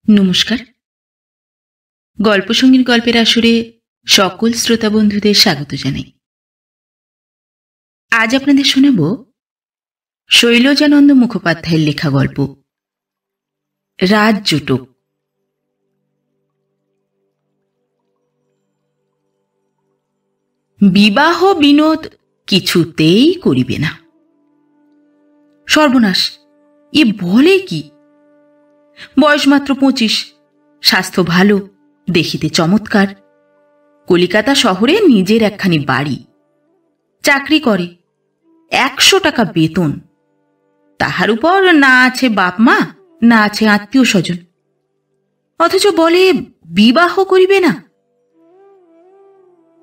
নমস্কার। গল্পসঙ্গীর গল্পের আসরে সকল শ্রোতা বন্ধুদের স্বাগত জানাই। আজ আপনাদের শোনাব শৈলজানন্দ মুখোপাধ্যায়ের লেখা গল্প রাজজোটক। বিবাহ বিনোদ কিছুতেই করিবে না। সর্বনাশ, এ বলে কি! বয়স মাত্র 25, স্বাস্থ্য ভালো, দেখিতে চমৎকার, কলিকাতা শহরে নিজের একখানি বাড়ি, চাকরি করে, 100 টাকা বেতন, তাহার উপর না আছে বাপ মা, না আছে আত্মীয় স্বজন, অথচ বলে বিবাহ করিবে না।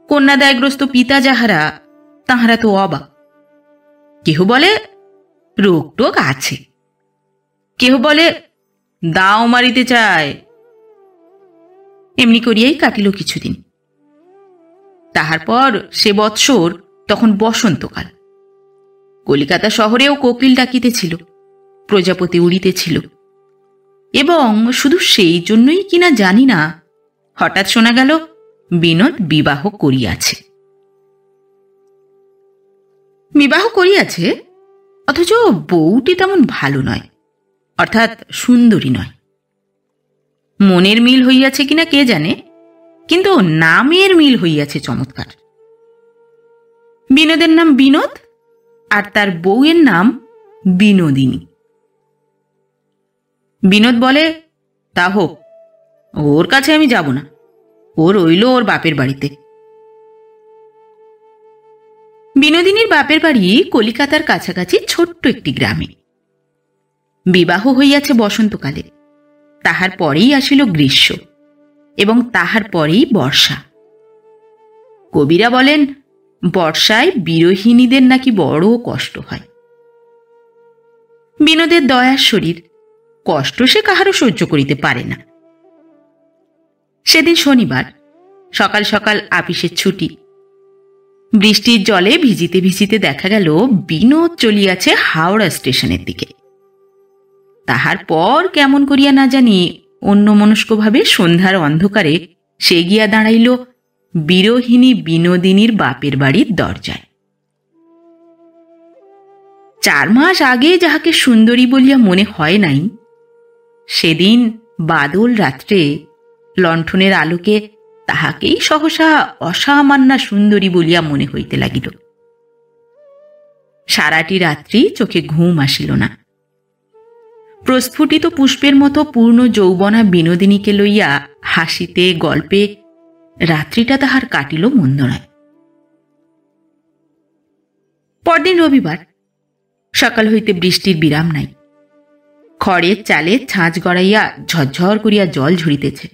কন্যাদায়গ্রস্ত পিতা যাহারা, তাহারা তো অবাক। কেহ বলে রোগ টোগ আছে, কেহ বলে দাও মারিতে চায়। এমনি করিয়াই কাটিল কিছুদিন। তাহার পর সে বৎসর তখন বসন্তকাল। কলিকাতা শহরেও কোকিল ডাকিতেছিল, প্রজাপতি উড়িতেছিল, এবং শুধু সেই জন্যই কিনা জানি না, হঠাৎ শোনা গেল বিনোদ বিবাহ করিয়াছে। বিবাহ করিয়াছে, অথচ বউটি তেমন ভালো নয়, অর্থাৎ সুন্দরী নয়। মনের মিল হইয়াছে কিনা কে জানে, কিন্তু নামের মিল হইয়াছে চমৎকার। বিনোদের নাম বিনোদ, আর তার বউয়ের নাম বিনোদিনী। বিনোদ বলে, তা হোক, ওর কাছে আমি যাব না, ও রইল ওর বাপের বাড়িতে। বিনোদিনীর বাপের বাড়ি কলিকাতার কাছাকাছি ছোট্ট একটি গ্রামে। বিবাহ হইয়াছে বসন্তকালে, তাহার পরেই আসিল গ্রীষ্ম, এবং তাহার পরেই বর্ষা। কবিরা বলেন বর্ষায় বিরহিণীদের নাকি বড় কষ্ট হয়। বিনোদের দয়ার শরীর, কষ্ট সে কাহারও সহ্য করিতে পারে না। সেদিন শনিবার, সকাল সকাল আপিসের ছুটি। বৃষ্টির জলে ভিজিতে ভিজিতে দেখা গেল বিনোদ চলিয়াছে হাওড়া স্টেশনের দিকে। তাহার পর কেমন করিয়া না জানি অন্যমনস্কভাবে সন্ধ্যার অন্ধকারে সে গিয়া দাঁড়াইল বিরহিণী বিনোদিনীর বাপের বাড়ির দরজায়। 4 মাস আগে যাহাকে সুন্দরী বলিয়া মনে হয় নাই, সেদিন বাদল রাত্রে লণ্ঠনের আলোকে তাহাকেই সহসা অসামান্যা সুন্দরী বলিয়া মনে হইতে লাগিল। সারাটি রাত্রি চোখে ঘুম আসিল না। প্রস্ফুটিত পুষ্পের মতো পূর্ণ যৌবনা বিনোদিনীকে লইয়া হাসিতে গল্পে রাত্রিটা তাহার কাটিল মন্দ নয়। পরদিন রবিবার, সকাল হইতে বৃষ্টির বিরাম নাই। খড়ের চালে ছাঁচ গড়াইয়া ঝরঝর করিয়া জল ঝরিতেছে,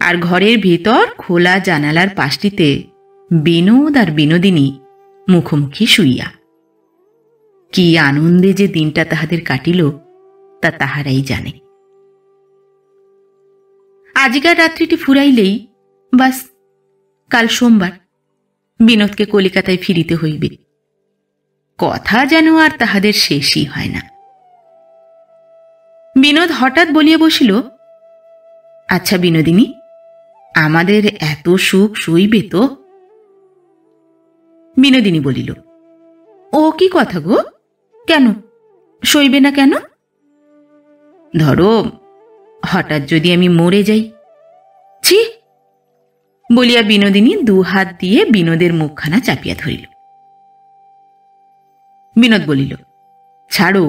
আর ঘরের ভিতর খোলা জানালার পাশটিতে বিনোদ আর বিনোদিনী মুখোমুখি শুইয়া। কি আনন্দে যে দিনটা তাহাদের কাটিল তা তাহারাই জানে। আজিকার রাত্রিটি ফুরাইলেই বাস, কাল সোমবার বিনোদকে কলিকাতায় ফিরিতে হইবে। কথা যেন আর তাহাদের শেষই হয় না। বিনোদ হঠাৎ বলিয়া বসিল, আচ্ছা বিনোদিনী, আমাদের এত সুখ সইবে তো? বিনোদিনী বলিল, ও কি কথা গো, কেন সইবে না কেন? ধরো হঠাৎ যদি আমি মরে যাই। ছি! বলিয়া বিনোদিনী 2 হাত দিয়ে বিনোদের মুখখানা চাপিয়া ধরিল। বিনোদ বলিল, ছাড়ো।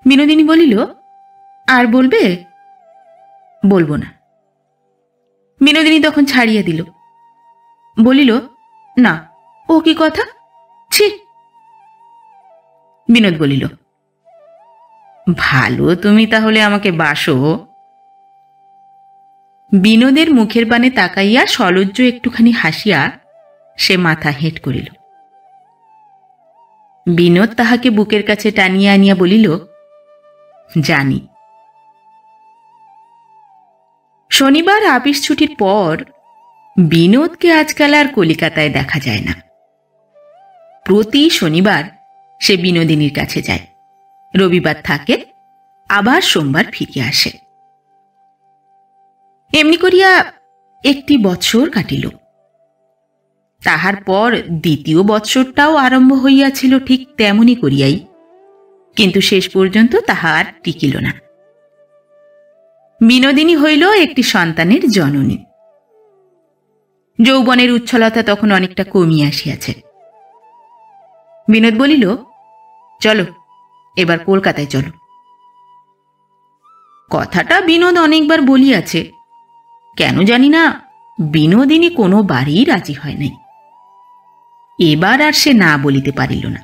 বিনোদিনী বলিল, আর বলবে? বলবো না। বিনোদিনী তখন ছাড়িয়া দিল, বলিল, না, ও কি কথা, ছি। বিনোদ বলিল, ভালো তুমি তাহলে আমাকে বাসো। বিনোদের মুখের পানে তাকাইয়া সলজ্জ একটুখানি হাসিয়া সে মাথা হেঁট করিল। বিনোদ তাহাকে বুকের কাছে টানিয়া আনিয়া বলিল, জানি। শনিবার আপিস ছুটির পর বিনোদকে আজকাল আর কলিকাতায় দেখা যায় না। প্রতি শনিবার সে বিনোদিনীর কাছে যায়, রবিবার থাকে, আবার সোমবার ফিরিয়া আসে। এমনি করিয়া 1 বৎসর কাটিল। তাহার পর 2য় বৎসরটাও আরম্ভ হইয়াছিল ঠিক তেমনি করিয়াই, কিন্তু শেষ পর্যন্ত তাহা আর টিকিল না। বিনোদিনী হইল একটি সন্তানের জননী। যৌবনের উচ্ছলতা তখন অনেকটা কমিয়া আসিয়াছে। বিনোদ বলিল, চলো এবার কলকাতায় চলো। কথাটা বিনোদ অনেকবার বলিয়াছে, কেন জানি না বিনোদিনী কোনো বারই রাজি হয় নাই। এবার আর সে না বলিতে পারিল না।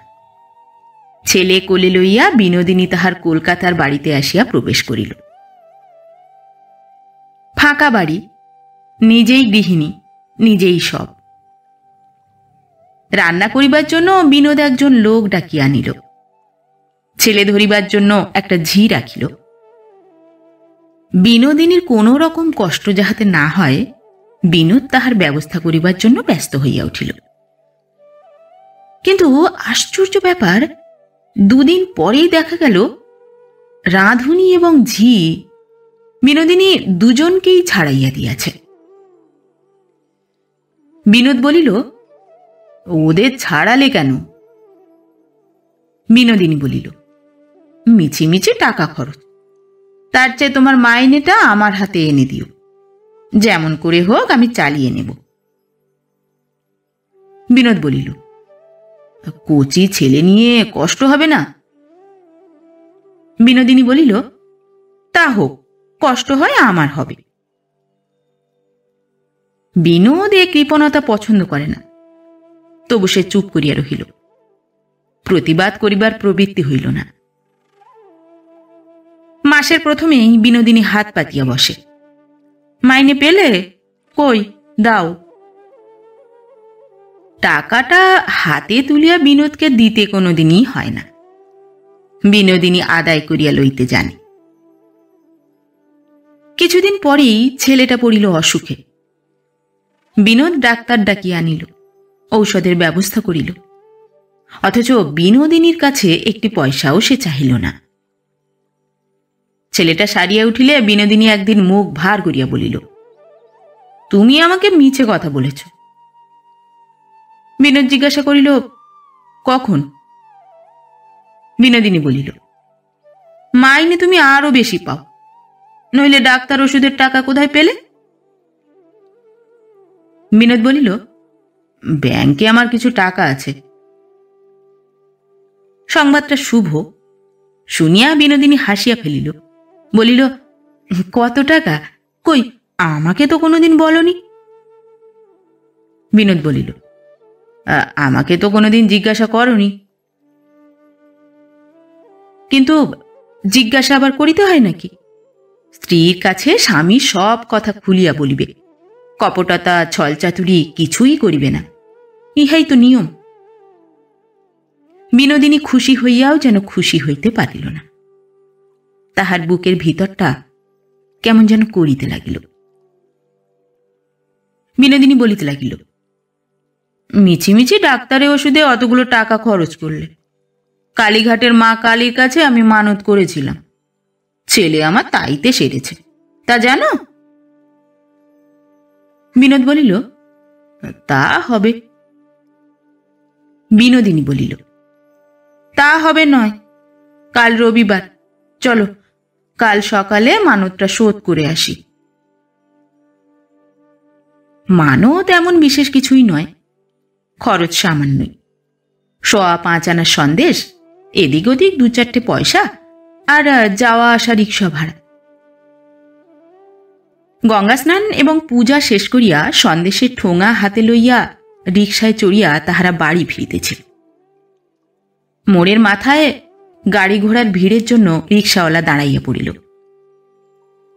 ছেলে কোলে লইয়া বিনোদিনী তাহার কলকাতার বাড়িতে আসিয়া প্রবেশ করিল। ফাঁকা বাড়ি, নিজেই গৃহিণী, নিজেই সব। রান্না করিবার জন্য বিনোদ একজন লোক ডাকিয়া আনিল। ছেলে ধরিবার জন্য একটা ঝি রাখিল। বিনোদিনীর কোনো রকম কষ্ট যাহাতে না হয়, বিনোদ তাহার ব্যবস্থা করিবার জন্য ব্যস্ত হইয়া উঠিল। কিন্তু আশ্চর্য ব্যাপার, 2 দিন পরেই দেখা গেল রাঁধুনি এবং ঝি বিনোদিনী দুজনকেই ছাড়াইয়া দিয়াছে। বিনোদ বলিল, ওদের ছাড়ালে কেন? বিনোদিনী বলিল, মিছিমিছি টাকা খরচ, তার চেয়ে তোমার মাইনেটা আমার হাতে এনে দিও, যেমন করে হোক আমি চালিয়ে নেব। বিনোদ বলিল, কচি ছেলে নিয়ে কষ্ট হবে না? বিনোদিনী বলিল, তা হোক, কষ্ট হয় আমার হবে। বিনোদ এ কৃপণতা পছন্দ করে না, তবু সে চুপ করিয়া রহিল। প্রতিবাদ করিবার প্রবৃত্তি হইল না। মাসের প্রথমেই বিনোদিনী হাত পাতিয়া বসে। মাইনে পেলে? কই দাও। টাকাটা হাতে তুলিয়া বিনোদকে দিতে কোনোদিনই হয় না। বিনোদিনী আদায় করিয়া লইতে জানে। কিছুদিন পরেই ছেলেটা পড়িল অসুখে। বিনোদ ডাক্তার ডাকিয়া আনিল, ঔষধের ব্যবস্থা করিল, অথচ বিনোদিনীর কাছে 1 পয়সাও সে চাহিল না। ছেলেটা সারিয়া উঠিলে বিনোদিনী একদিন মুখ ভার করিয়া বলিল, তুমি আমাকে মিছে কথা বলেছ। বিনোদ জিজ্ঞাসা করিল, কখন? বিনোদিনী বলিল, মাইনে তুমি আরো বেশি পাও, নইলে ডাক্তার ওষুধের টাকা কোথায় পেলে? বিনোদ বলিল, ব্যাংকে আমার কিছু টাকা আছে। সংবাদটা শুভ শুনিয়া বিনোদিনী হাসিয়া ফেলিল, বলিল, কত টাকা? কই, আমাকে তো কোনোদিন বলনি। বিনোদ বলিল, আমাকে তো কোনোদিন জিজ্ঞাসা করনি। কিন্তু জিজ্ঞাসা আবার করিতে হয় নাকি? স্ত্রীর কাছে স্বামী সব কথা খুলিয়া বলিবে, কপটতা ছলচাতুরি কিছুই করিবে না, ইহাই তো নিয়ম। বিনোদিনী খুশি হইয়াও যেন খুশি হইতে পারিল না। তাহার বুকের ভিতরটা কেমন যেন করিতে লাগিল। বিনোদিনী বলিতে লাগিল, মিছিমিছি ডাক্তারে ওষুধে অতগুলো টাকা খরচ করলে। কালীঘাটের মা কালীর কাছে আমি মানত করেছিলাম, ছেলে আমার তাইতে সেরেছে, তা জানো? বিনোদ বলিল, তা হবে। বিনোদিনী বলিল, তা হবে নয়, কাল রবিবার, চলো কাল সকালে মানতটা শোধ করে আসি। মানত এমন বিশেষ কিছুই নয়, খরচ সামান্যই। 5.25 আনার সন্দেশ, এদিক ওদিক 2-4 পয়সা, আর যাওয়া আসা রিক্সা ভাড়া। গঙ্গা স্নান এবং পূজা শেষ করিয়া সন্দেশের ঠোঙা হাতে লইয়া রিক্সায় চড়িয়া তাহারা বাড়ি ফিরিতেছিল। মোড়ের মাথায় গাড়ি ঘোড়ার ভিড়ের জন্য রিক্সাওয়ালা দাঁড়াইয়া পড়িল।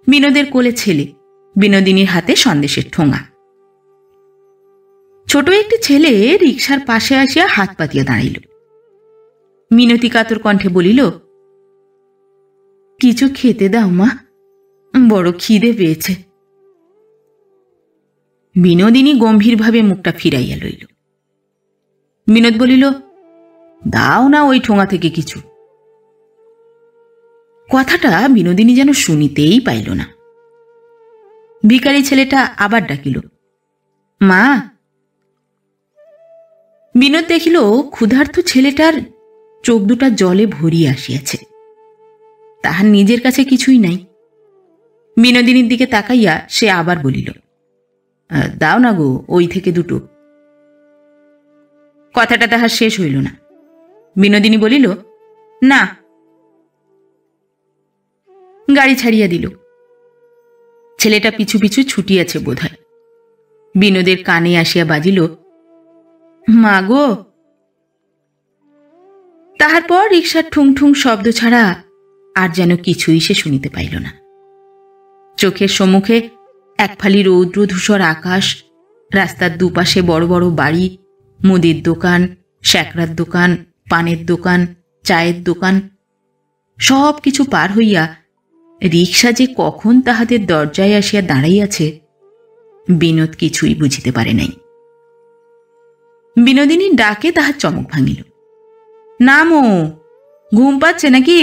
বিনোদের কোলে ছেলে, বিনোদিনীর হাতে সন্দেশের ঠোঙা। ছোট একটি ছেলে রিক্সার পাশে আসিয়া হাত পাতিয়া দাঁড়াইল। মিনতি কাতর কণ্ঠে বলিল, কিছু খেতে দাও মা, বড় খিদে পেয়েছে। বিনোদিনী গম্ভীরভাবে মুখটা ফিরাইয়া লইল। বিনোদ বলিল, দাও না ওই ঠোঙা থেকে কিছু। কথাটা বিনোদিনী যেন শুনিতেই পাইল না। ভিখারি ছেলেটা আবার ডাকিল, মা। বিনোদ দেখিল ক্ষুধার্ত ছেলেটার চোখ দুটা জলে ভরিয়া আসিয়াছে। তাহার নিজের কাছে কিছুই নাই। বিনোদিনীর দিকে তাকাইয়া সে আবার বলিল, দাও না গো, ওই থেকে দুটো। কথাটা তাহার শেষ হইল না। বিনোদিনী বলিল, না। গাড়ি ছাড়িয়া দিল। ছেলেটা পিছু পিছু ছুটিয়াছে বোধহয়। বিনোদের কানে আসিয়া বাজিল, মা গো। তাহার পর রিকশার ঠুং ঠুং শব্দ ছাড়া আর যেন কিছুই সে শুনিতে পাইল না। চোখের সম্মুখে এক ফালি রৌদ্র ধূসর আকাশ, রাস্তার দুপাশে বড় বড় বাড়ি, মুদির দোকান, শ্যাকরার দোকান, পানের দোকান, চায়ের দোকান, সব কিছু পার হইয়া রিকশা যে কখন তাহাদের দরজায় আসিয়া দাঁড়াইয়াছে বিনোদ কিছুই বুঝিতে পারে নাই। বিনোদিনীর ডাকে তাহার চমক ভাঙিল, নামো, ঘুম পাচ্ছে নাকি?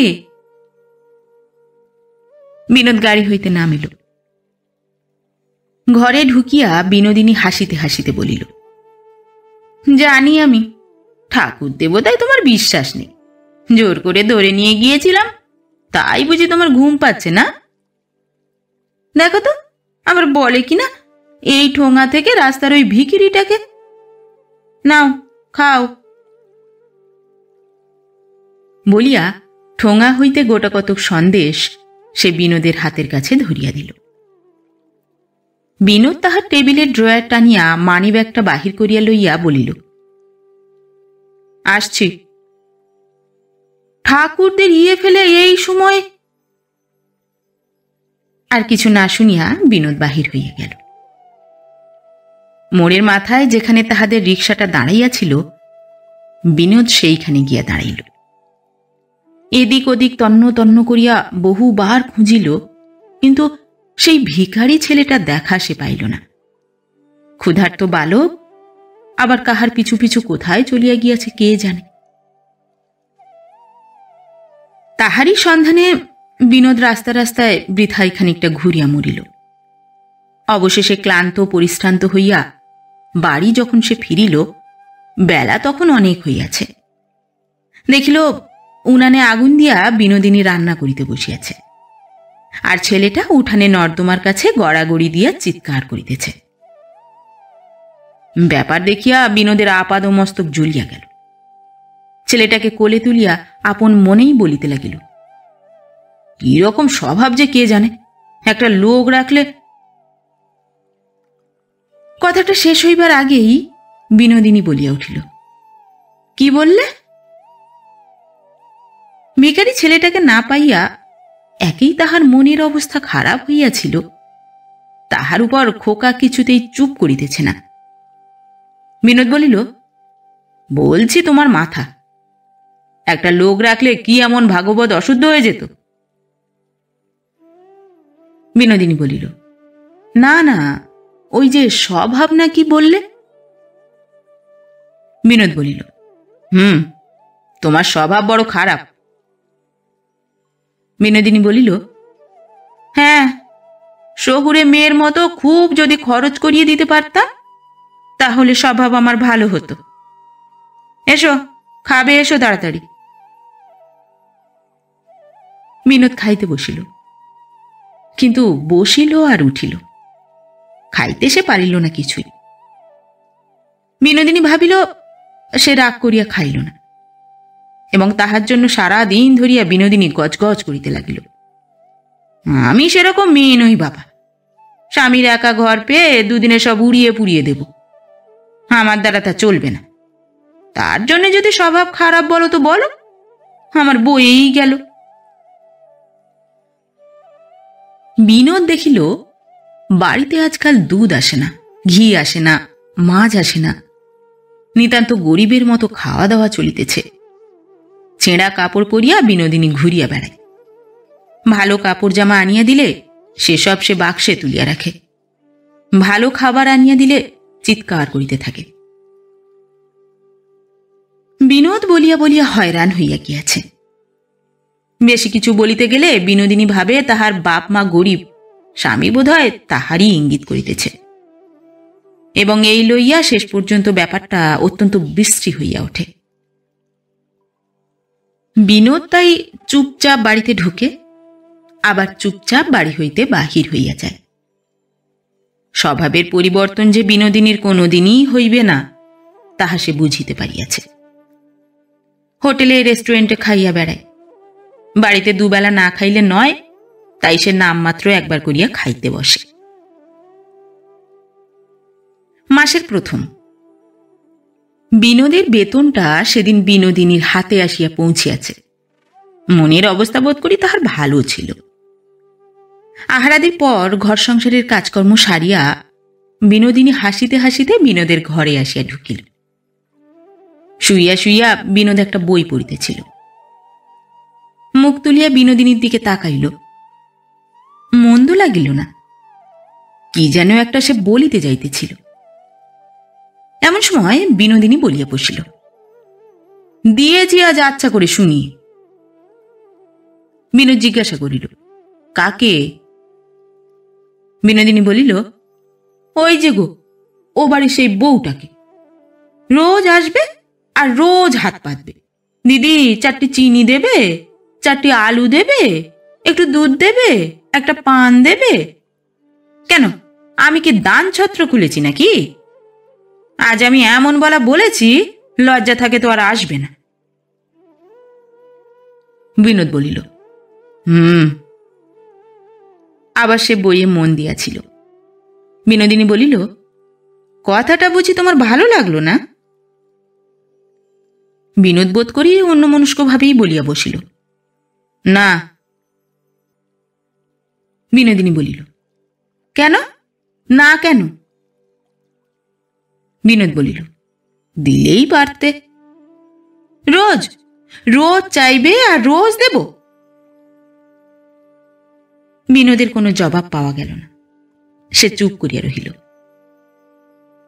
বিনোদ গাড়ি হইতে নামিল। ঘরে ঢুকিয়া বিনোদিনী হাসিতে হাসিতে বলিল, জানি আমি, ঠাকুর দেবতায় তোমার বিশ্বাস নেই। জোর করে ধরে নিয়ে গিয়েছিলাম, তাই বুঝি তোমার ঘুম পাচ্ছে না? দেখো তো, আবার বলে কিনা এই ঠোঙা থেকে রাস্তার ওই ভিখিরিটাকে, নাও খাও। বলিয়া ঠোঙা হইতে গোটা কতক সন্দেশ সে বিনোদের হাতের কাছে ধরিয়া দিল। বিনোদ তাহার টেবিলের ড্রয়ার টানিয়া মানিব্যাগটা বাহির করিয়া লইয়া বলিল, আসছি। ঠাকুরদের ইয়ে ফেলে এই সময়। আর কিছু না শুনিয়া বিনোদ বাহির হইয়া গেল। মোড়ের মাথায় যেখানে তাহাদের রিকশাটা দাঁড়াইয়াছিল বিনোদ সেইখানে গিয়া দাঁড়াইল। এদিক ওদিক তন্ন তন্ন করিয়া বহুবার খুঁজিল, কিন্তু সেই ভিখারি ছেলেটা দেখা সে পাইল না। ক্ষুধার্ত বালক আবার কাহার পিছু পিছু কোথায় চলিয়া গিয়াছে কে জানে। তাহারই সন্ধানে বিনোদ রাস্তা রাস্তায় বৃথায় খানিকটা ঘুরিয়া মরিল। অবশেষে ক্লান্ত পরিশ্রান্ত হইয়া বাড়ি যখন সে ফিরিল, বেলা তখন অনেক হইয়াছে। দেখিল উনানে আগুন দিয়া বিনোদিনী রান্না করিতে বসিয়াছে, আর ছেলেটা উঠানে নর্দমার কাছে গড়াগড়ি দিয়া চিৎকার করিতেছে। ব্যাপার দেখিয়া বিনোদের আপাদ মস্তক জ্বলিয়া গেল। ছেলেটাকে কোলে তুলিয়া আপন মনেই বলিতে লাগিল, কিরকম স্বভাব যে কে জানে, একটা লোক রাখলে। কথাটা শেষ হইবার আগেই বিনোদিনী বলিয়া উঠিল, কি বললে? ভিখারি ছেলেটাকে না পাইয়া একেই তাহার মনের অবস্থা খারাপ হইয়াছিল, তাহার উপর খোকা কিছুতেই চুপ করিতেছে না। বিনোদ বলিল, বলছি তোমার মাথা, একটা লোক রাখলে কি এমন ভাগবত অশুদ্ধ হয়ে যেত? বিনোদিনী বলিল, না না, ওই যে স্বভাব না কি বললে? বিনোদ বলিল, তোমার স্বভাব বড় খারাপ। বিনোদিনী বলিল, হ্যাঁ, শহুরে মেয়ের মতো খুব যদি খরচ করিয়ে দিতে পারতাম তাহলে স্বভাব আমার ভালো হতো। এসো, খাবে, এসো তাড়াতাড়ি। বিনোদ খাইতে বসিল, কিন্তু বসিল আর উঠিল, খাইতে সে পারিল না কিছুই। বিনোদিনী ভাবিল সে রাগ করিয়া খাইল না, এবং তাহার জন্য সারা দিন ধরিয়া বিনোদিনী গজগজ করিতে লাগিল, আমি সেরকম মেয়ে নই বাবা, স্বামীর একা ঘর পেয়ে দুদিনে সব উড়িয়ে পুড়িয়ে দেব, আমার দ্বারা তা চলবে না। তার জন্য যদি স্বভাব খারাপ বলো তো বলো, আমার বইয়েই গেল। বিনোদ দেখিল বাড়িতে আজকাল দুধ আসে না, ঘি আসে না, মাছ আসে না, নিতান্ত গরিবের মতো খাওয়া দাওয়া চলিতেছে। ছেঁড়া কাপড় পরিয়া বিনোদিনী ঘুরিয়া বেড়ায়। ভালো কাপড় জামা আনিয়া দিলে সেসব সে বাক্সে তুলিয়া রাখে, ভালো খাবার আনিয়া দিলে চিৎকার করিতে থাকে। বিনোদ বলিয়া বলিয়া হয়রান হইয়া গিয়াছে। বেশি কিছু বলিতে গেলে বিনোদিনী ভাবে তাহার বাপ মা গরিব, স্বামী বোধহয় তাহারই ইঙ্গিত করিতেছে, এবং এই লইয়া শেষ পর্যন্ত ব্যাপারটা অত্যন্ত বিশ্রী হইয়া ওঠে। বিনোদ তাই চুপচাপ বাড়িতে ঢুকে, আবার চুপচাপ বাড়ি হইতে বাহির হইয়া যায়। স্বভাবের পরিবর্তন যে বিনোদিনীর কোনোদিনই হইবে না, তাহা সে বুঝিতে পারিয়াছে। হোটেলে রেস্টুরেন্টে খাইয়া বেড়ায়, বাড়িতে দুবেলা না খাইলে নয়, তাই সে নামমাত্র একবার করিয়া খাইতে বসে। মাসের প্রথম বিনোদের বেতনটা সেদিন বিনোদিনীর হাতে আসিয়া পৌঁছিয়াছে। মনের অবস্থা বোধ করি তাহার ভালো ছিল। আহারাদির পর ঘর সংসারের কাজকর্ম সারিয়া বিনোদিনী হাসিতে হাসিতে বিনোদের ঘরে আসিয়া ঢুকিল। শুইয়া শুইয়া বিনোদ একটা বই পড়িতেছিল। মুখ তুলিয়া বিনোদিনীর দিকে তাকাইল। মন্দ লাগিল না, কি যেন একটা সে বলিতে যাইতেছিল। এমন সময় বিনোদিনী বলিয়া বসিল, দিয়েছি আজ আচ্ছা করে শুনি। বিনোদ জিজ্ঞাসা করিল, কাকে? বিনোদিনী বলিল, ওই যে গো, ও বাড়ির সেই বউটাকে। রোজ আসবে আর রোজ হাত পাতবে, দিদি 4টি চিনি দেবে, 4টি আলু দেবে, একটু দুধ দেবে, একটা পান দেবে। কেন, আমি কি দান ছত্র খুলেছি নাকি? আজ আমি এমন বলা বলেছি, লজ্জা থাকে তো আর আসবে না। বিনোদ বলিল, আবার সে বইয়ে মন দিয়াছিল। বিনোদিনী বলিল, কথাটা বুঝি তোমার ভালো লাগলো না? বিনোদ বোধ করি অন্যমনস্কভাবেই বলিয়া বসিল, না। বিনোদিনী বলিল, কেন না কেন? বিনোদ বলিল, দিলেই পারতে। রোজ রোজ চাইবে আর রোজ দেব? বিনোদের কোনো জবাব পাওয়া গেল না। সে চুপ করিয়া রহিল।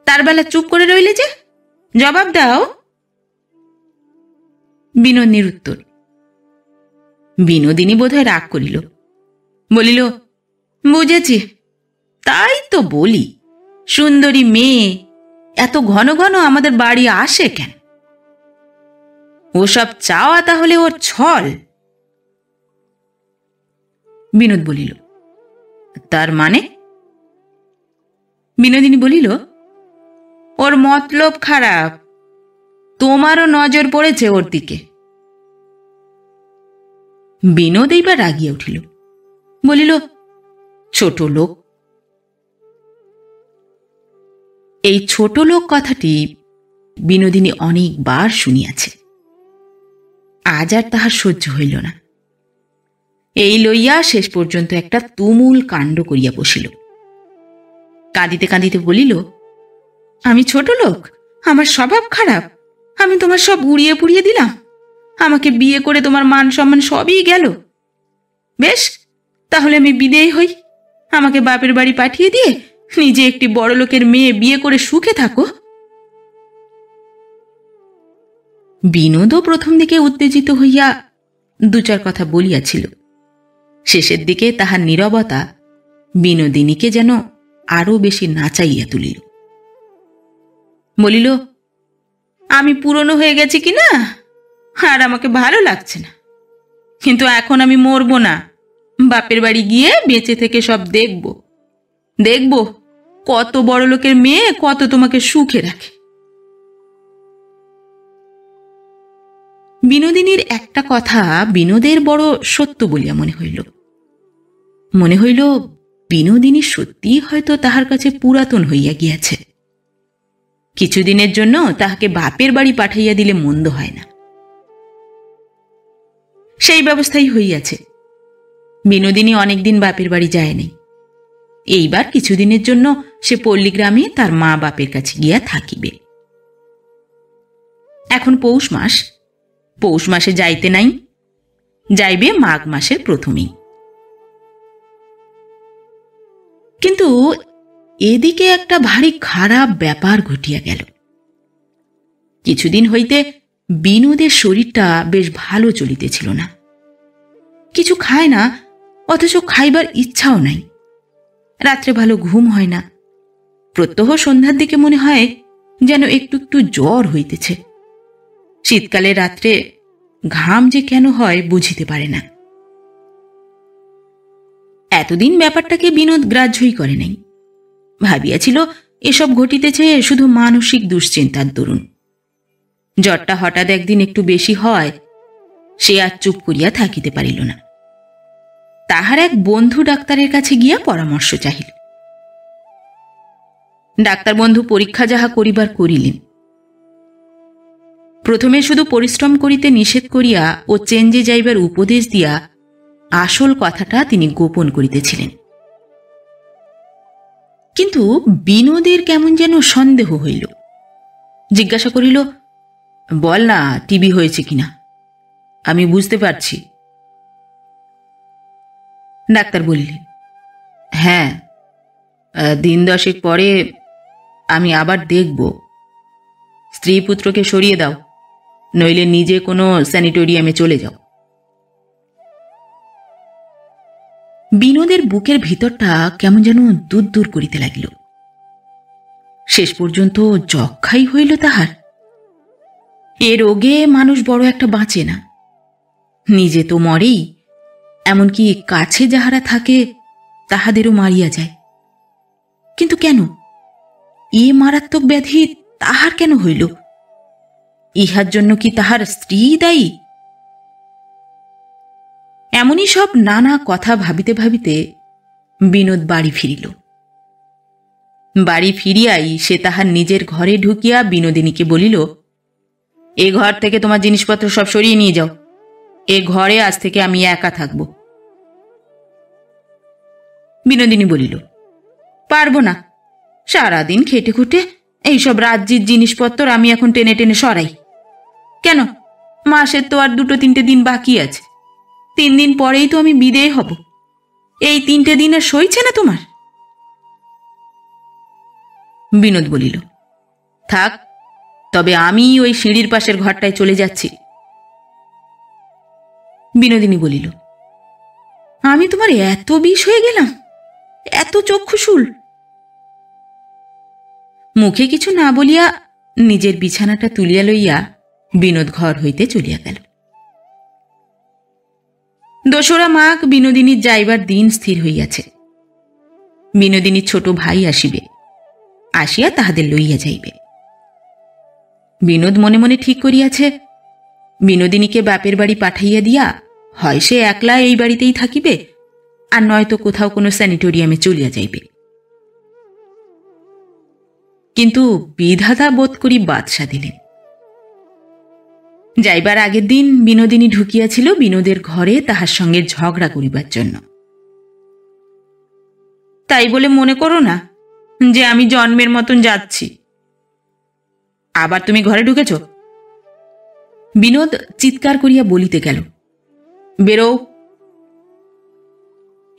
তার বেলা চুপ করে রইলে যে, জবাব দাও। বিনোদ নিরুত্তর। বিনোদিনী বোধহয় রাগ করিল, বলিল, বুঝেছি, তাই তো বলি, সুন্দরী মেয়ে এত ঘন ঘন আমাদের বাড়ি আসে কেন? ওসব চাওয়া তাহলে ওর ছল। বিনোদ বলিল, তার মানে? বিনোদিনী বলিল, ওর মতলব খারাপ, তোমারও নজর পড়েছে ওর দিকে। বিনোদ এইবার রাগিয়া উঠিল, বলিল, ছোট লোক। এই ছোট লোক কথাটি বিনোদিনী অনেকবার শুনিয়াছে। আজ আর তাহার সহ্য হইল না। এই লইয়া শেষ পর্যন্ত একটা তুমুল কাণ্ড করিয়া বসিল। কাঁদিতে কাঁদিতে বলিল, আমি ছোট লোক, আমার স্বভাব খারাপ, আমি তোমার সব উড়িয়ে পুড়িয়ে দিলাম, আমাকে বিয়ে করে তোমার মান সম্মান সবই গেল। বেশ, তাহলে আমি বিদেয় হই, আমাকে বাপের বাড়ি পাঠিয়ে দিয়ে নিজে একটি বড় লোকের মেয়ে বিয়ে করে সুখে থাকো। বিনোদও প্রথম দিকে উত্তেজিত হইয়া 2-4 কথা বলিয়াছিল। শেষের দিকে তাহার নীরবতা বিনোদিনীকে যেন আরো বেশি নাচাইয়া তুলিল। বলিল, আমি পুরনো হয়ে গেছি কিনা আর আমাকে ভালো লাগছে না, কিন্তু এখন আমি মরব না, বাপের বাড়ি গিয়ে বেঁচে থেকে সব দেখব, দেখব কত বড় লোকের মেয়ে কত তোমাকে সুখে রাখে। বিনোদিনীর একটা কথা বিনোদের বড় সত্য বলিয়া মনে হইল। মনে হইল বিনোদিনী সত্যিই হয়তো তাহার কাছে পুরাতন হইয়া গিয়াছে। কিছুদিনের জন্য তাহাকে বাপের বাড়ি পাঠাইয়া দিলে মন্দ হয় না। সেই ব্যবস্থাই হইয়াছে। বিনোদিনী অনেকদিন বাপের বাড়ি যায় নাই। এইবার কিছুদিনের জন্য সে পল্লীগ্রামে তার মা বাপের কাছে গিয়া থাকিবে। এখন পৌষ মাস, পৌষ মাসে যাইতে নাই, যাইবে মাঘ মাসের প্রথমেই। কিন্তু এদিকে একটা ভারী খারাপ ব্যাপার ঘটিয়া গেল। কিছুদিন হইতে বিনোদের শরীরটা বেশ ভালো চলিতেছিল না। কিছু খায় না, অথচ খাইবার ইচ্ছাও নাই। রাত্রে ভালো ঘুম হয় না। প্রত্যহ সন্ধ্যার দিকে মনে হয় যেন একটু একটু জ্বর হইতেছে। শীতকালে রাত্রে ঘাম যে কেন হয় বুঝিতে পারে না। এতদিন ব্যাপারটাকে বিনোদ গ্রাহ্যই করে নাই। ভাবিয়াছিল এসব ঘটিতেছে শুধু মানসিক দুশ্চিন্তার দরুন। জ্বরটা হঠাৎ একদিন একটু বেশি হয়, সে আর চুপ করিয়া থাকিতে পারিল না। তাহার এক বন্ধু ডাক্তারের কাছে গিয়া পরামর্শ চাহিল। ডাক্তার বন্ধু পরীক্ষা যাহা করিবার করিলেন। প্রথমে শুধু পরিশ্রম করিতে নিষেধ করিয়া ও চেঞ্জে যাইবার উপদেশ দিয়া আসল কথাটা তিনি গোপন করিতেছিলেন। কিন্তু বিনোদের কেমন যেন সন্দেহ হইল। জিজ্ঞাসা করিল, বল না, টিবি হয়েছে কিনা? আমি বুঝতে পারছি। ডাক্তার বললেন, হ্যাঁ, দিন 10 পরে আমি আবার দেখব। স্ত্রী পুত্রকে সরিয়ে দাও, নইলে নিজে কোনো স্যানিটোরিয়ামে চলে যাও। বিনোদের বুকের ভিতরটা কেমন যেন দূর দূর করিতে লাগিল। শেষ পর্যন্ত যক্ষাই হইল তাহার। এ রোগে মানুষ বড় একটা বাঁচে না। নিজে তো মরেই, এমনকি কাছে যাহারা থাকে তাহাদেরও মারিয়া যায়। কিন্তু কেন এ মারাত্মক ব্যাধি তাহার কেন হইল? ইহার জন্য কি তাহার স্ত্রী দায়ী? এমনই সব নানা কথা ভাবিতে ভাবিতে বিনোদ বাড়ি ফিরিল। বাড়ি ফিরিয়াই সে তাহার নিজের ঘরে ঢুকিয়া বিনোদিনীকে বলিল, এ ঘর থেকে তোমার জিনিসপত্র সব সরিয়ে নিয়ে যাও। এ ঘরে আজ থেকে আমি একা থাকব। বিনোদিনী বলিল, পারব না। সারাদিন খেটে খুটে এইসব রাজ্যের জিনিসপত্র আমি এখন টেনে টেনে সরাই। কেন, মাসের তো আর 2-3 দিন বাকি আছে। 3 দিন পরেই তো আমি বিদেয় হব। এই 3 দিন আর সইছে না তোমার? বিনোদ বলিল, থাক, তবে আমি ওই সিঁড়ির পাশের ঘরটায় চলে যাচ্ছি। বিনোদিনী বলিল, আমি তোমার এত বিষ হয়ে গেলাম, এত চক্ষুশূল? মুখে কিছু না বলিয়া নিজের বিছানাটা তুলিয়া লইয়া বিনোদ ঘর হইতে চলিয়া গেল। 2রা মাঘ বিনোদিনীর যাইবার দিন স্থির হইয়াছে। বিনোদিনীর ছোট ভাই আসিবে, আসিয়া তাহাদের লইয়া যাইবে। বিনোদ মনে মনে ঠিক করিয়াছে, বিনোদিনীকে বাপের বাড়ি পাঠাইয়া দিয়া হয় সে একলা এই বাড়িতেই থাকিবে, আর নয়তো কোথাও কোনো স্যানিটোরিয়ামে চলিয়া যাইবে। কিন্তু বিধাতা বোধ করি বাদশা দিলেন। যাইবার আগের দিন বিনোদিনী ঢুকিয়াছিল বিনোদের ঘরে তাহার সঙ্গে ঝগড়া করিবার জন্য। তাই বলে মনে করো না যে আমি জন্মের মতন যাচ্ছি। আবার তুমি ঘরে ঢুকেছ? বিনোদ চিৎকার করিয়া বলিতে গেল, বেরো।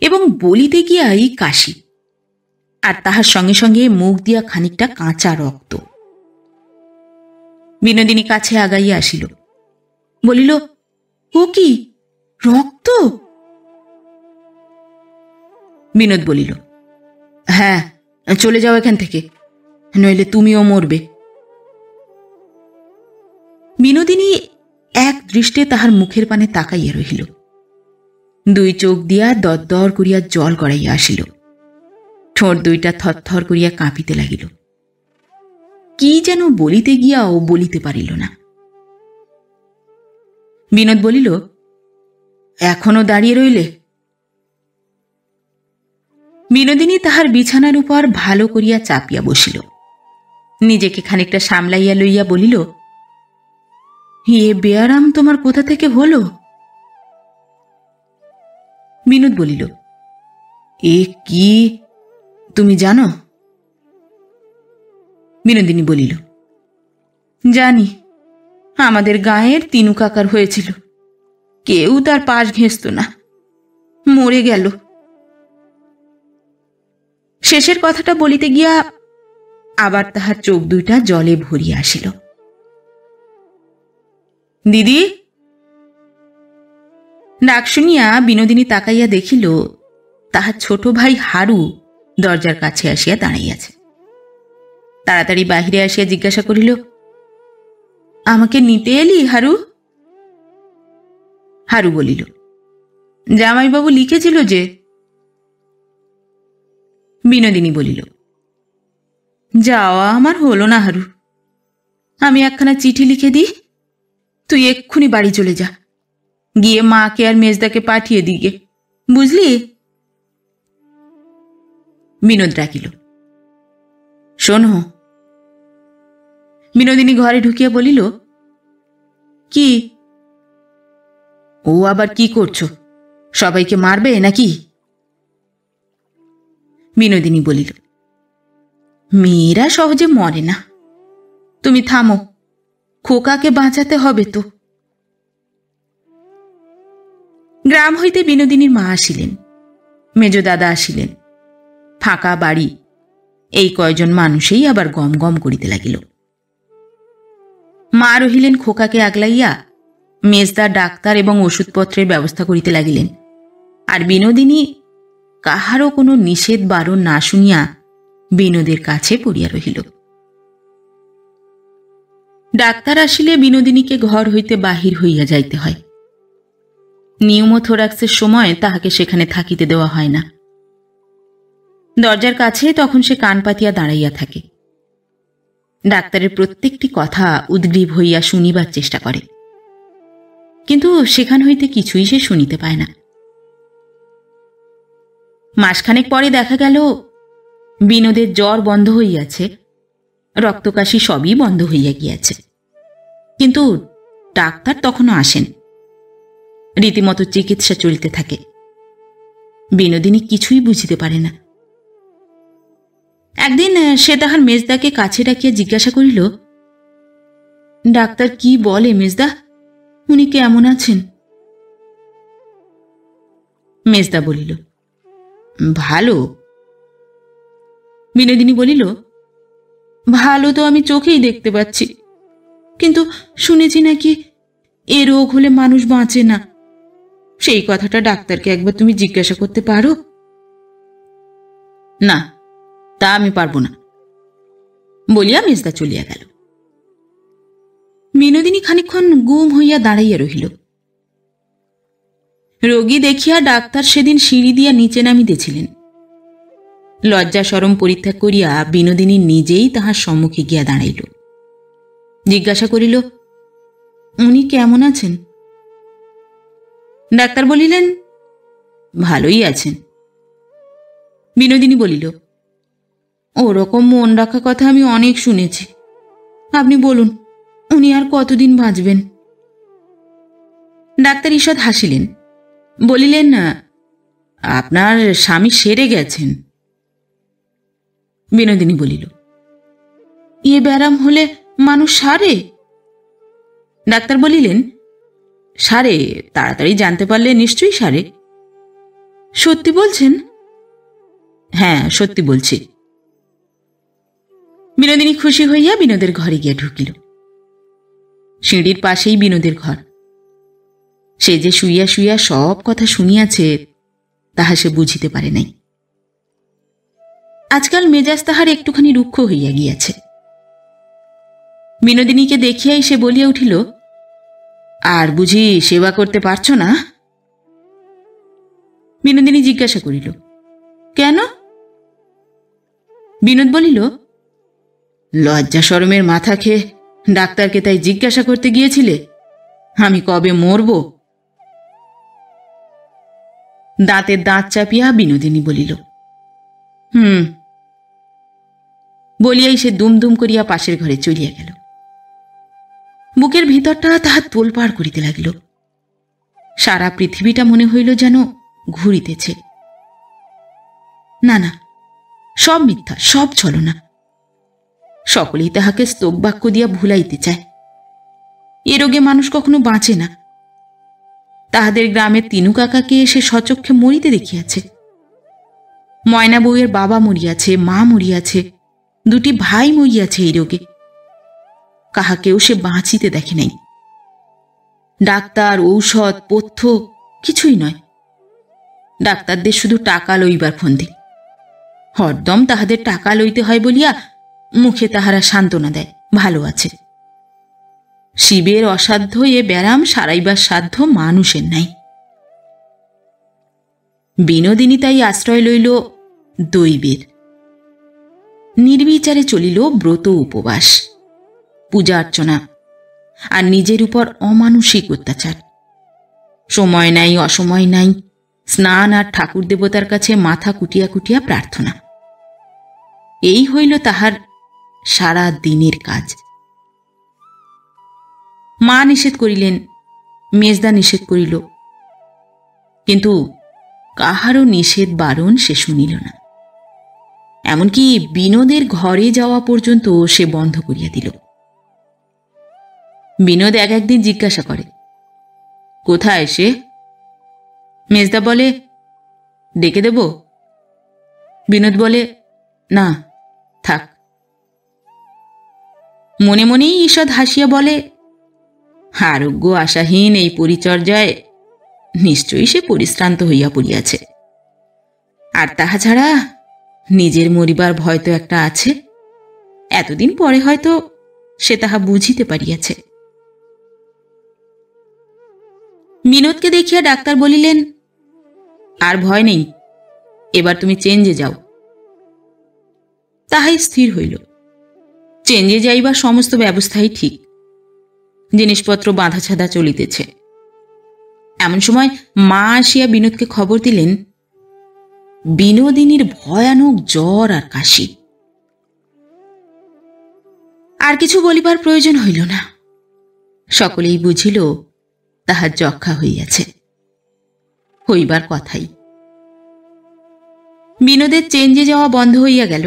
এবং বলিতে গিয়াই কাশি, আর তাহার সঙ্গে সঙ্গে মুখ দিয়া খানিকটা কাঁচা রক্ত। বিনোদিনী কাছে আগাইয়া আসিল, বলিল, ও কি রক্ত? বিনোদ বলিল, হ্যাঁ, চলে যাও এখান থেকে, নইলে তুমিও মরবে। বিনোদিনী এক দৃষ্টে তাহার মুখের পানে তাকাইয়া রহিল। 2 চোখ দিয়া দরদর করিয়া জল গড়াইয়া আসিল। ঠোঁট 2টা থরথর করিয়া কাঁপিতে লাগিল। কি যেন বলিতে গিয়াও বলিতে পারিল না। বিনোদ বলিল, এখনো দাঁড়িয়ে রইলে? বিনোদিনী তাহার বিছানার উপর ভালো করিয়া চাপিয়া বসিল। নিজেকে খানিকটা সামলাইয়া লইয়া বলিল, এ বেয়ারাম তোমার কোথা থেকে হলো? বিনোদ বলিল, এ কি তুমি জানো? বিনোদিনী বলিল, জানি, আমাদের গায়ের তিনু কাকার হয়েছিল। কেউ তার পাশ ঘেঁষত না, মরে গেল। শেষের কথাটা বলিতে গিয়া আবার তাহার চোখ 2টা জলে ভরিয়া আসিল। দিদি, ডাক শুনিয়া বিনোদিনী তাকাইয়া দেখিল তাহার ছোট ভাই হারু দরজার কাছে আসিয়া দাঁড়াইয়াছে। তাড়াতাড়ি বাহিরে আসিয়া জিজ্ঞাসা করিল, আমাকে নিতে এলি হারু? হারু বলিল, জামাইবাবু লিখেছিল যে। বিনোদিনী বলিল, যাওয়া আমার হলো না হারু, আমি একখানা চিঠি লিখে দিই, তুই এক্ষুনি বাড়ি চলে যা, গিয়ে মাকে আর মেজদাকে পাঠিয়ে দিগে, বুঝলি? বিনোদ ডাকিল, শোনো। বিনোদিনী ঘরে ঢুকিয়া বলিল, কি? ও আবার কি করছো? সবাইকে মারবে নাকি? বিনোদিনী বলিল, মেয়েরা সহজে মরে না, তুমি থামো, খোকাকে বাঁচাতে হবে তো। গ্রাম হইতে বিনোদিনীর মা আসিলেন, মেজ দাদা আসিলেন। ফাঁকা বাড়ি, এই কয়জন মানুষেই আবার গম গম করিতে লাগিল। মা রহিলেন খোকাকে আগলাইয়া, মেজদা ডাক্তার এবং ওষুধপত্রের ব্যবস্থা করিতে লাগিলেন। আর বিনোদিনী কাহারও কোনো নিষেধ বারণ না শুনিয়া বিনোদের কাছে পড়িয়া রহিল। ডাক্তার আসিলে বিনোদিনীকে ঘর হইতে বাহির হইয়া যাইতে হয়। নিউমোথোরাক্সের সময় তাহাকে সেখানে থাকিতে দেওয়া হয় না। দরজার কাছে তখন সে কান পাতিয়া দাঁড়াইয়া থাকে। ডাক্তারের প্রত্যেকটি কথা উদ্গ্রীব হইয়া শুনিবার চেষ্টা করে, কিন্তু সেখান হইতে কিছুই সে শুনিতে পায় না। মাসখানেক পরে দেখা গেল বিনোদের জ্বর বন্ধ হইয়াছে, রক্তকাশি সবই বন্ধ হইয়া গিয়াছে, কিন্তু ডাক্তার তখনও আসেন। রীতিমতো চিকিৎসা চলিতে থাকে। বিনোদিনী কিছুই বুঝিতে পারে না। একদিন সে তাহার মেজদাকে কাছে ডাকিয়া জিজ্ঞাসা করিল, ডাক্তার কি বলে মেজদা, উনি কেমন আছেন? মেজদা বলিল, ভালো। বিনোদিনী বলিল, ভালো তো আমি চোখেই দেখতে পাচ্ছি, কিন্তু শুনেছি নাকি এ রোগ হলে মানুষ বাঁচে না। সেই কথাটা ডাক্তারকে একবার তুমি জিজ্ঞাসা করতে পারো? না, তা আমি পারব না, বলিয়া মেজদা চলিয়া গেল। বিনোদিনী খানিকক্ষণ গুম হইয়া দাঁড়াইয়া রহিল। রোগী দেখিয়া ডাক্তার সেদিন সিঁড়ি দিয়া নিচে নামিতেছিলেন। লজ্জা শরম পরিত্যাগ করিয়া বিনোদিনী নিজেই তাহার সম্মুখে গিয়া দাঁড়াইল। জিজ্ঞাসা করিল, উনি কেমন আছেন? ডাক্তার বলিলেন, ভালোই আছেন। বিনোদিনী বলিল, ওরকম মন রাখা কথা আমি অনেক শুনেছি, আপনি বলুন উনি আর কতদিন বাঁচবেন? ডাক্তার ঈষৎ হাসিলেন, বলিলেন, আপনার স্বামী সেরে গেছেন। বিনোদিনী বলিল, এ ব্যারাম হলে মানুষ সারে? ডাক্তার বলিলেন, সারে, তাড়াতাড়ি জানতে পারলে নিশ্চয়ই সারে। সত্যি বলছেন? হ্যাঁ, সত্যি বলছি। বিনোদিনী খুশি হইয়া বিনোদের ঘরে গিয়া ঢুকিল। সিঁড়ির পাশেই বিনোদের ঘর। সে যে শুইয়া শুইয়া সব কথা শুনিয়াছে তাহা সে বুঝিতে পারে নাই। আজকাল মেজাজ তাহার একটুখানি রুক্ষ হইয়া গিয়াছে। বিনোদিনীকে দেখিয়াই সে বলিয়া উঠিল, আর বুঝি সেবা করতে পারছ না? বিনোদিনী জিজ্ঞাসা করিল, কেন? বিনোদ বলিল, লজ্জা শরমের মাথা খেয়ে ডাক্তারকে তাই জিজ্ঞাসা করতে গিয়েছিলে আমি কবে মরব? দাঁতের দাঁত চাপিয়া বিনোদিনী বলিল, বলিয়াই সে দুমদুম করিয়া পাশের ঘরে চলিয়া গেল। বুকের ভিতরটা তাহার তোলপাড় করিতে লাগিল। সারা পৃথিবীটা মনে হইল যেন ঘুরিতেছে। না না, সব মিথ্যা, সব ছলনা। সকলেই তাহাকে স্তববাক্য দিয়া ভুলাইতে চায়। এ রোগে মানুষ কখনো বাঁচে না। তাহাদের গ্রামের তিনু কাকাকে সে সচক্ষে মরিতে দেখিয়াছে। ময়না বউয়ের বাবা মরিয়াছে, মা মরিয়াছে, দুটি ভাই মরিয়াছে এই রোগে। কাহাকেও সে বাঁচিতে দেখে নাই। ডাক্তার, ঔষধ, পথ্য কিছুই নয়। ডাক্তারদের শুধু টাকা লইবার ফন্দি। হরদম তাহাদের টাকা লইতে হয় বলিয়া মুখে তাহারা সান্ত্বনা দেয়, ভালো আছে। শিবের অসাধ্য এ ব্যারাম সারাইবার সাধ্য মানুষের নাই। বিনোদিনী তাই আশ্রয় লইল দৈবের। নির্বিচারে চলিল ব্রত উপবাস, পূজা অর্চনা, আর নিজের উপর অমানুষিক অত্যাচার। সময় নাই, অসময় নাই, স্নান আর ঠাকুর দেবতার কাছে মাথা কুটিয়া কুটিয়া প্রার্থনা। এই হইল তাহার সারা দিনের কাজ। মা নিষেধ করিলেন, মেজদা নিষেধ করিল, কিন্তু কাহারও নিষেধ বারণ সে শুনিল না। এমনকি বিনোদের ঘরে যাওয়া পর্যন্ত সে বন্ধ করিয়া দিল। বিনোদ এক একদিন জিজ্ঞাসা করে, কোথায় সে? মেজদা বলে, ডেকে দেব? বিনোদ বলে, না, থাক। মনে মনেই ঈষৎ হাসিয়া বলে, আরোগ্য আশাহীন এই পরিচর্যায় নিশ্চয়ই সে পরিশ্রান্ত হইয়া পড়িয়াছে। আর তাহা ছাড়া নিজের মরিবার ভয় তো একটা আছে। এতদিন পরে হয়তো সে তাহা বুঝিতে পারিয়াছে। বিনোদকে দেখিয়া ডাক্তার বলিলেন, আর ভয় নেই, এবার তুমি চেঞ্জে যাও। তাহাই স্থির হইল। চেঞ্জে যাইবার সমস্ত ব্যবস্থাই ঠিক, জিনিসপত্র বাঁধাছাদা চলিতেছে। এমন সময় মা আসিয়া বিনোদকে খবর দিলেন, বিনোদিনীর ভয়ানক জ্বর আর কাশি। আর কিছু বলিবার প্রয়োজন হইল না, সকলেই বুঝিল তাহার যক্ষা হইয়াছে। হইবার কথাই। বিনোদের চেঞ্জে যাওয়া বন্ধ হইয়া গেল।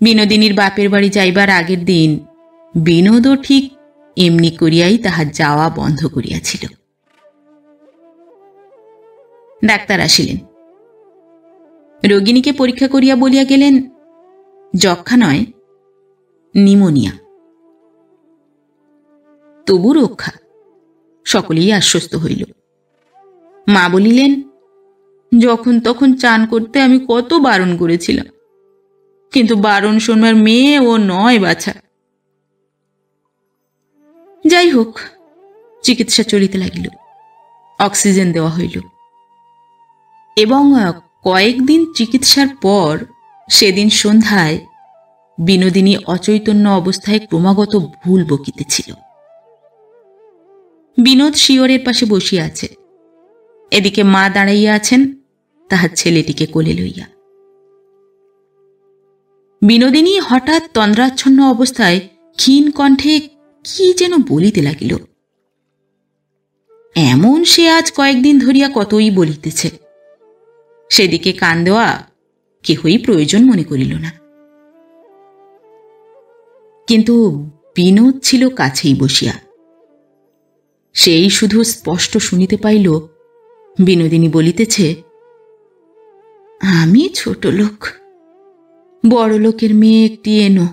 বিনোদিনীর বাপের বাড়ি যাইবার আগের দিন বিনোদও ঠিক এমনি করিয়াই তাহার যাওয়া বন্ধ করিয়াছিল। ডাক্তার আসিলেন। রোগিণীকে পরীক্ষা করিয়া বলিয়া গেলেন, যক্ষা নয়, নিমোনিয়া। তবু রক্ষা। সকলেই আশ্বস্ত হইল। মা বলিলেন, যখন তখন চান করতে আমি কত বারণ করেছিলাম, কিন্তু বারণ শোনবার মেয়ে ও নয় বাছা। যাই হোক, চিকিৎসা চলিতে লাগিল। অক্সিজেন দেওয়া হইল এবং কয়েকদিন চিকিৎসার পর সেদিন সন্ধ্যায় বিনোদিনী অচৈতন্য অবস্থায় ক্রমাগত ভুল বকিতেছিল। বিনোদ শিয়রের পাশে বসিয়া আছে, এদিকে মা দাঁড়াইয়া আছেন তাহার ছেলেটিকে কোলে লইয়া। বিনোদিনী হঠাৎ তন্দ্রাচ্ছন্ন অবস্থায় ক্ষীণ কণ্ঠে কি যেন বলিতে লাগিল। এমন সে আজ কয়েকদিন ধরিয়া কতই বলিতেছে, সেদিকে কান দেওয়া কেহই প্রয়োজন মনে করিল না। কিন্তু বিনোদ ছিল কাছেই বসিয়া। সেই শুধু স্পষ্ট শুনিতে পাইল বিনোদিনী বলিতেছে, আমি ছোট লোক, বড় লোকের মেয়ে একটি এনো,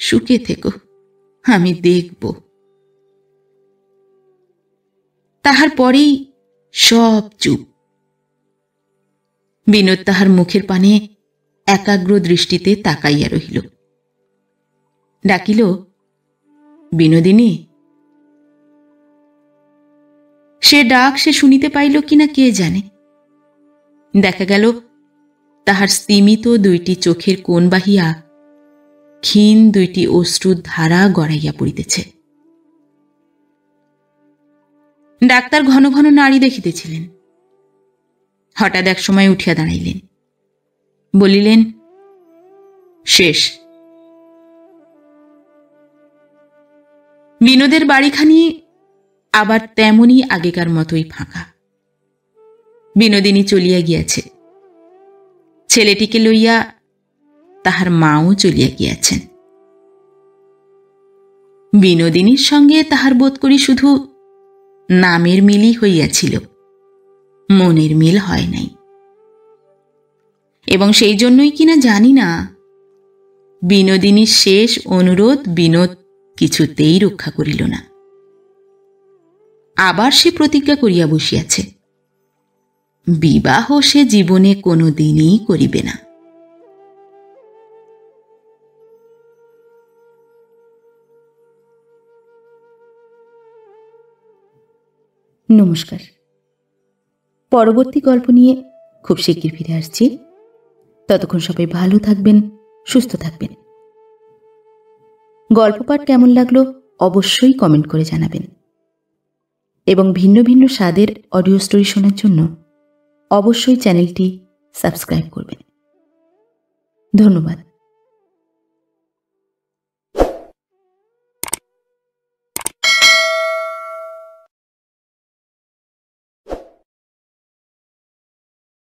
সুখে থেকো, আমি দেখব। তাহার পরেই সব চুপ। বিনোদ তাহার মুখের পানে একাগ্র দৃষ্টিতে তাকাইয়া রহিল। ডাকিল, বিনোদিনী। সে ডাক সে শুনিতে পাইল কিনা কে জানে। দেখা গেল তাহার স্তিমিত দুইটি চোখের কোণ বাহিয়া ক্ষীণ দুইটি অশ্রুর ধারা গড়াইয়া পড়িতেছে। ডাক্তার ঘন ঘন নাড়ি দেখিতেছিলেন। হঠাৎ এক সময় উঠিয়া দাঁড়াইলেন, বলিলেন, শেষ। বিনোদের বাড়িখানি আবার তেমনি আগেকার মতোই ফাঁকা। বিনোদিনী চলিয়া গিয়াছে। ছেলেটিকে লইয়া তাহার মাও চলিয়া গিয়াছেন। বিনোদিনীর সঙ্গে তাহার বোধ করি শুধু নামের মিলই হইয়াছিল, মনের মিল হয় নাই। এবং সেই জন্যই কিনা জানি না, বিনোদিনীর শেষ অনুরোধ বিনোদ কিছুতেই রক্ষা করিল না। আবার সে প্রতিজ্ঞা করিয়া বসিয়াছে, বিবাহ সে জীবনে কোনো দিনই করিবে না। নমস্কার। পরবর্তী গল্প নিয়ে খুব শিগগির ফিরে আসছি। ততক্ষণ সবাই ভালো থাকবেন, সুস্থ থাকবেন। গল্প পাঠ কেমন লাগলো অবশ্যই কমেন্ট করে জানাবেন, এবং ভিন্ন ভিন্ন স্বাদের অডিও স্টোরি শোনার জন্য অবশ্যই চ্যানেলটি সাবস্ক্রাইব করবেন। ধন্যবাদ।